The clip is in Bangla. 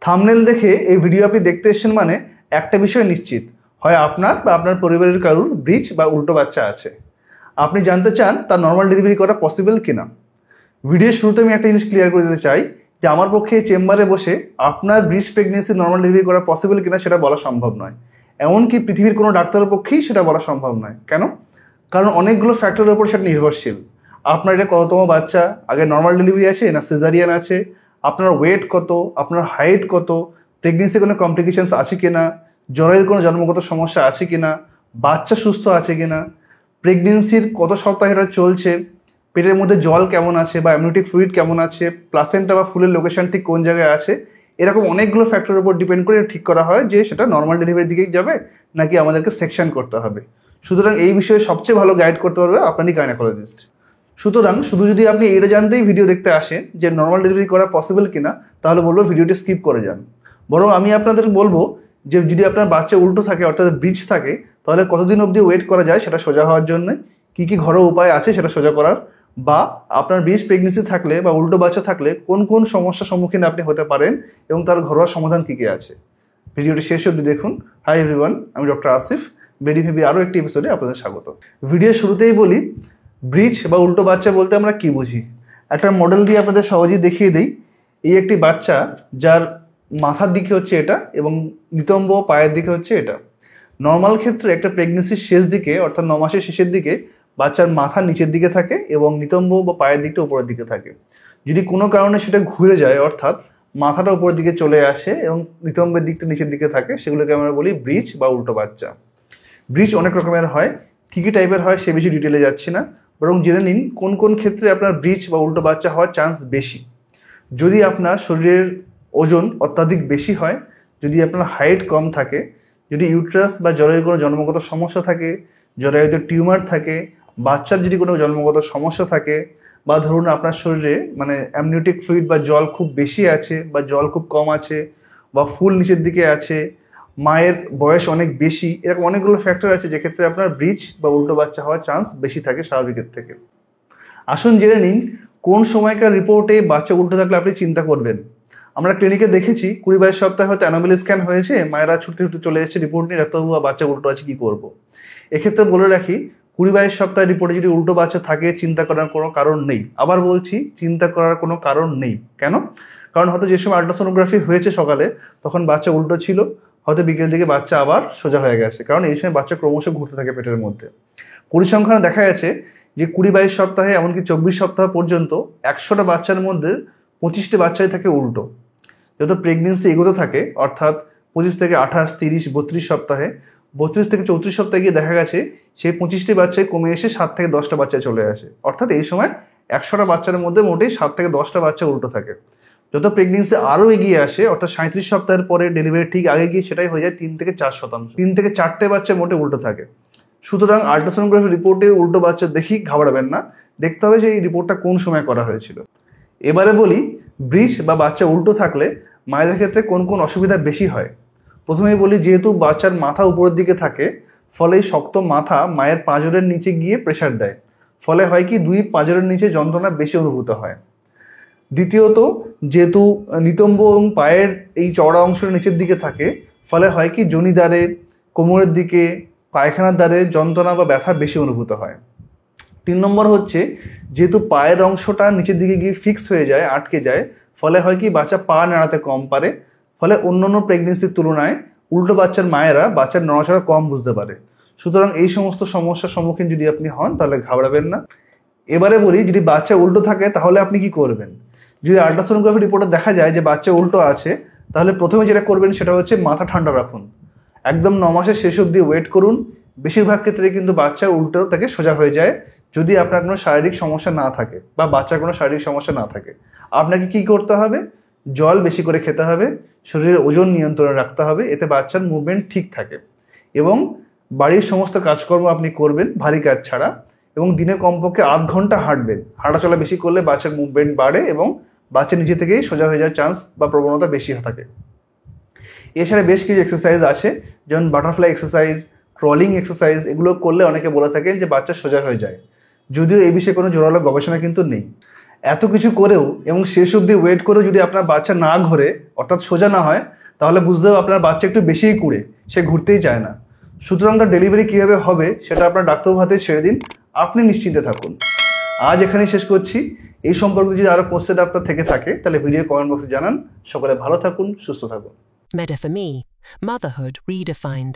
থাম্বনেল দেখে এই ভিডিও আপনি দেখতে এসেছেন মানে একটা বিষয় নিশ্চিত, হয় আপনার বা আপনার পরিবারের কারোর ব্রিচ বা উল্টো বাচ্চা আছে। আপনি জানতে চান তার নর্মাল ডেলিভারি করা পসিবল কিনা। ভিডিওর শুরুতে আমি একটা জিনিস ক্লিয়ার করে দিতে চাই যে আমার পক্ষে চেম্বারে বসে আপনার ব্রিচ প্রেগনেন্সি নর্মাল ডেলিভারি করা পসিবল কিনা সেটা বলা সম্ভব নয়। এমনকি পৃথিবীর কোনো ডাক্তারের পক্ষেই সেটা বলা সম্ভব নয়। কেন? কারণ অনেকগুলো ফ্যাক্টরের উপর সেটা নির্ভরশীল। আপনার এটা কততম বাচ্চা, আগে নর্মাল ডেলিভারি আছে না সিজারিয়ান আছে, আপনার ওয়েট কত, আপনার হাইট কত, প্রেগনেন্সি কোনো কমপ্লিকেশনস আছে কিনা, জ্বরের কোনো জন্মগত সমস্যা আছে কিনা, বাচ্চা সুস্থ আছে কিনা, প্রেগনেন্সির কত সপ্তাহ এটা চলছে, পেটের মধ্যে জল কেমন আছে বা অ্যামনিওটিক ফ্লুইড কেমন আছে, প্লাসেন্টা বা ফুলের লোকেশন ঠিক কোন জায়গায় আছে, এরকম অনেকগুলো ফ্যাক্টরের উপর ডিপেন্ড করে ঠিক করা হয় যে সেটা নর্মাল ডেলিভারির দিকেই যাবে নাকি আমাদেরকে সেকশন করতে হবে। সুতরাং এই বিষয়ে সবচেয়ে ভালো গাইড করতে পারবে আপনারই গাইনোকোলজিস্ট। সুতরাং শুধু যদি আপনি এটা জানতেই ভিডিও দেখতে আসেন যে নর্মাল ডেলিভারি করা পসিবল কিনা, তাহলে বলবো ভিডিওটি স্কিপ করে যান। বরং আমি আপনাদের বলবো যে যদি আপনার বাচ্চা উল্টো থাকে অর্থাৎ ব্রিচ থাকে, তাহলে কতদিন অবধি ওয়েট করা যায় সেটা সোজা হওয়ার জন্য, কী কী ঘরোয়া উপায় আছে সেটা সোজা করার, বা আপনার ব্রিচ প্রেগনেন্সি থাকলে বা উল্টো বাচ্চা থাকলে কোন কোন সমস্যার সম্মুখীন আপনি হতে পারেন এবং তার ঘরোয়া সমাধান কী কী আছে। ভিডিওটি শেষ অবধি দেখুন। হাই এভরিওয়ান, আমি ডক্টর আসিফ, বেডি ভেবি আরও একটি এপিসোডে আপনাদের স্বাগত। ভিডিওর শুরুতেই বলি ব্রিচ বা উল্টো বাচ্চা বলতে আমরা কি বুঝি। একটা মডেল দিয়ে আপনাদের সহজেই দেখিয়ে দিই। এই একটি বাচ্চা যার মাথার দিকে হচ্ছে এটা এবং নিতম্ব পায়ের দিকে হচ্ছে এটা। নর্মাল ক্ষেত্রে একটা প্রেগনেন্সির শেষ দিকে অর্থাৎ 9 মাসের শেষের দিকে বাচ্চার মাথা নিচের দিকে থাকে এবং নিতম্ব বা পায়ের দিকটা উপরের দিকে থাকে। যদি কোনো কারণে সেটা ঘুরে যায় অর্থাৎ মাথাটা উপরের দিকে চলে আসে এবং নিতম্বের দিকটা নিচের দিকে থাকে, সেগুলোকে আমরা বলি ব্রিচ বা উল্টো বাচ্চা। ব্রিচ অনেক রকমের হয়, কী কী টাইপের হয় সে বেশি ডিটেলে যাচ্ছি না, বরং জেনে নিন কোন কোন ক্ষেত্রে আপনার ব্রিচ বা উল্টো বাচ্চা হওয়ার চান্স বেশি। যদি আপনার শরীরের ওজন অত্যাধিক বেশি হয়, যদি আপনার হাইট কম থাকে, যদি ইউট্রাস বা জ্বরের কোনো জন্মগত সমস্যা থাকে, জরায়ুতে টিউমার থাকে, বাচ্চার যদি কোনো জন্মগত সমস্যা থাকে, বা ধরুন আপনার শরীরে অ্যামনিওটিক ফ্লুইড বা জল খুব বেশি আছে বা জল খুব কম আছে, বা ফুল নিচের দিকে আছে, মায়ের বয়স অনেক বেশি, এরকম অনেকগুলো ফ্যাক্টর আছে যেক্ষেত্রে আপনার ব্রিচ বা উল্টো বাচ্চা হওয়ার চান্স বেশি থাকে স্বাভাবিকের থেকে। আসুন জেনে নিন কোন সময়কার রিপোর্টে বাচ্চা উল্টো থাকলে আপনি চিন্তা করবেন। আমরা ক্লিনিকে দেখেছি 20-22 সপ্তাহে হয়তো অ্যানোমালি স্ক্যান হয়েছে, মায়েরা ছুটতে ছুটতে চলে এসেছে রিপোর্ট নিয়ে, ডাক্তারবাবু বাচ্চা উল্টো আছে, কী করবো। এক্ষেত্রে বলে রাখি 20-22 সপ্তাহের রিপোর্টে যদি উল্টো বাচ্চা থাকে চিন্তা করার কোনো কারণ নেই। আবার বলছি, চিন্তা করার কোনো কারণ নেই। কেন? কারণ হয়তো যে সময় আল্ট্রাসোনোগ্রাফি হয়েছে সকালে তখন বাচ্চা উল্টো ছিল, হয়তো বিকেলের দিকে বাচ্চা আবার সোজা হয়ে গেছে, কারণ এই সময় বাচ্চা ক্রমশ ঘুরতে থাকে পেটের মধ্যে। পরিসংখ্যানে দেখা গেছে যে 20-22 সপ্তাহে এমনকি 24 সপ্তাহ পর্যন্ত 100টা বাচ্চার মধ্যে 25টি বাচ্চাই থাকে উল্টো। যত প্রেগনেন্সি এগোতে থাকে অর্থাৎ 25 থেকে 28, 30, 32 সপ্তাহে, 32 থেকে 34 সপ্তাহে গিয়ে দেখা গেছে সেই 25টি বাচ্চায় কমে এসে 7 থেকে 10টা বাচ্চায় চলে আসে। অর্থাৎ এই সময় 100টা বাচ্চার মধ্যে মোটেই 7 থেকে 10টা বাচ্চা উল্টো থাকে। যত প্রেগনেন্সি আরও এগিয়ে আসে অর্থাৎ 37 সপ্তাহের পরে ডেলিভারি ঠিক আগে গিয়ে সেটাই হয়ে যায় 3 থেকে 4%। 3 থেকে 4টে বাচ্চা মোটে উল্টো থাকে। সুতরাং আল্ট্রাসোনোগ্রাফি রিপোর্টে উল্টো বাচ্চা দেখি ঘাবড়াবেন না, দেখতে হবে যে এই রিপোর্টটা কোন সময় করা হয়েছিল। এবারে বলি ব্রিচ বা বাচ্চা উল্টো থাকলে মায়েদের ক্ষেত্রে কোন কোন অসুবিধা বেশি হয়। প্রথমেই বলি, যেহেতু বাচ্চার মাথা উপরের দিকে থাকে ফলে এই শক্ত মাথা মায়ের পাঁজরের নিচে গিয়ে প্রেশার দেয়, ফলে হয় কি দুই পাঁজরের নিচে যন্ত্রণা বেশি অনুভূত হয়। দ্বিতীয়ত, যেহেতু নিতম্ব এবং পায়ের এই চওড়া অংশের নিচের দিকে থাকে ফলে হয় কি জনিদ্বারে, কোমরের দিকে, পায়খানার দ্বারে যন্ত্রণা বা ব্যথা বেশি অনুভূত হয়। 3 নম্বর হচ্ছে, যেহেতু পায়ের অংশটা নিচের দিকে গিয়ে ফিক্স হয়ে যায়, আটকে যায়, ফলে হয় কি বাচ্চা পা নাড়াতে কম পারে, ফলে অন্যান্য প্রেগনেন্সির তুলনায় উল্টো বাচ্চার মায়েরা বাচ্চার নড়াচড়া কম বুঝতে পারে। সুতরাং এই সমস্ত সমস্যার সম্মুখীন যদি আপনি হন তাহলে ঘাবড়াবেন না। এবারে বলি, যদি বাচ্চা উল্টো থাকে তাহলে আপনি কি করবেন। যদি আল্ট্রাসোনোগ্রাফি রিপোর্টে দেখা যায় যে বাচ্চা উল্টো আছে, তাহলে প্রথমে যেটা করবেন সেটা হচ্ছে মাথা ঠান্ডা রাখুন। একদম 9 মাসের শেষ অবধি ওয়েট করুন। বেশিরভাগ ক্ষেত্রে কিন্তু বাচ্চা উল্টো থেকে সোজা হয়ে যায় যদি আপনার কোনো শারীরিক সমস্যা না থাকে বা বাচ্চার কোনো শারীরিক সমস্যা না থাকে। আপনাকে কি করতে হবে? জল বেশি করে খেতে হবে, শরীরের ওজন নিয়ন্ত্রণে রাখতে হবে, এতে বাচ্চার মুভমেন্ট ঠিক থাকে, এবং বাড়ির সমস্ত কাজকর্ম আপনি করবেন ভারী কাজ ছাড়া, এবং দিনে কমপক্ষে 8 ঘন্টা হাঁটবেন। হাঁটাচলা বেশি করলে বাচ্চার মুভমেন্ট বাড়ে এবং বাচ্চা নিজে থেকেই সোজা হয়ে যাওয়ার চান্স বা প্রবণতা বেশি থাকে। এছাড়া বেশ কিছু এক্সারসাইজ আছে, যেমন বাটারফ্লাই এক্সারসাইজ, ক্রলিং এক্সারসাইজ, এগুলো করলে অনেকে বলে থাকেন যে বাচ্চা সোজা হয়ে যায়, যদিও এই বিষয়ে কোনো জোরালো গবেষণা কিন্তু নেই। এত কিছু করেও এবং শেষ অবধি ওয়েট করেও যদি আপনার বাচ্চা না ঘোরে, অর্থাৎ সোজা না হয়, তাহলে বুঝতে হবে আপনার বাচ্চা একটু বেশিই কুড়ে, সে ঘুরতেই চায় না। সুতরাং তার ডেলিভারি কীভাবে হবে সেটা আপনার ডাক্তারবাবু হাতে ছেড়ে দিন, আপনি নিশ্চিন্তে থাকুন। আজ এখানেই শেষ করছি। এই সম্পর্কে যদি আরও কোশ্চেন আপনার থেকে থাকে তাহলে ভিডিও কমেন্ট বক্সে জানান। সকলে ভালো থাকুন, সুস্থ থাকুন। Meta for Me, Motherhood Redefined.